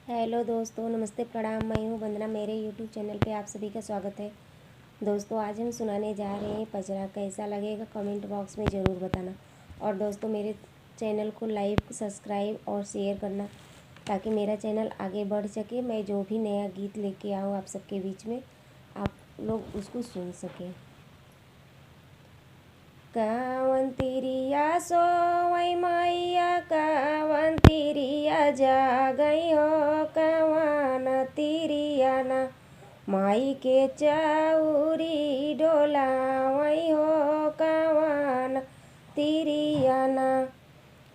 Hello दोस्तों, नमस्ते, प्रणाम। मैं हूँ वंदना। मेरे यूट्यूब चैनल पे आप सभी का स्वागत है। दोस्तों, आज हम सुनाने जा रहे हैं पचरा। कैसा लगेगा कमेंट बॉक्स में ज़रूर बताना। और दोस्तों, मेरे चैनल को लाइक, सब्सक्राइब और शेयर करना ताकि मेरा चैनल आगे बढ़ सके। मैं जो भी नया गीत लेके आऊँ आप सबके बीच में, आप लोग उसको सुन सकें। कावन तिरिया सोवै मैया, कावन तिरिया जागई हो, कावन तिरिया ना माई के चाउरी डोलावई हो, कावन तिरिया ना।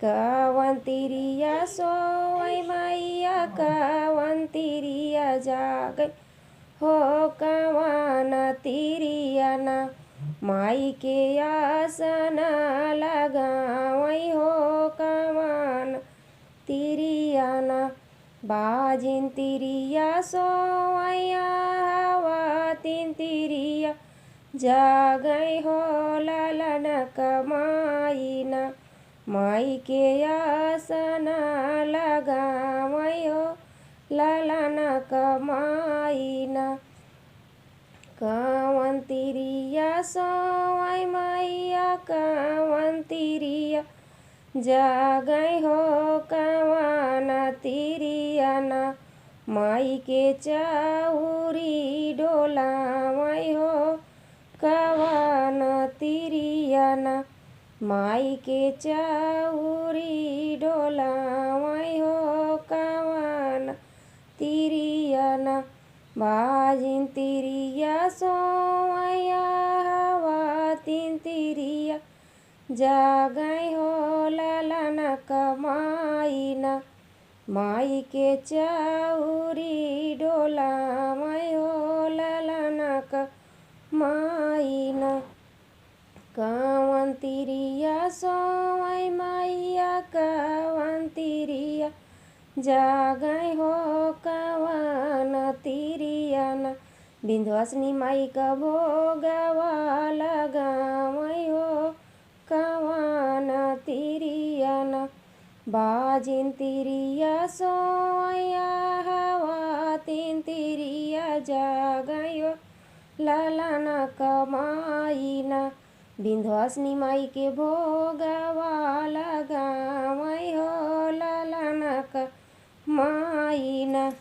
कावन तिरिया सोवै मैया, कावन तिरिया जागई हो, कावन तिरिया ना माई के आसना लगावई हो, कावन तिरिया ना। बाजिन तिरिया सोवैया, हवा तीन तिरिया जागई हो, लालन कमाई ना माई के आसना लगावई हो, लालन कमाई ना। कावन तिरिया सोवै मैया, कावन तिरिया जागई हो, कावन तिरिया ना माई के चाउरी डोलावई हो, कावन तिरिया ना माई के चाउरी डोलावई हो, कावन तिरिया ना। बाजिन तिरिया सोवैया, हवा तीन तिरिया जागई हो, लालन कमाई ना माई के चाउरी डोलावई हो, लालन कमाई ना। कावन तिरिया सोवै मैया, कावन तिरिया जागई हो, कावन तिरिया ना। विंध्यवासिनी माई का भोगवा लगावई हो, कावन तिरिया ना। बाजिन तिरिया सोवैया, हवा तीन तिरिया जागई हो, लालन कमाई ना। विंध्यवासिनी माई के भोगवा लगावई हो, लालन कमाई ना।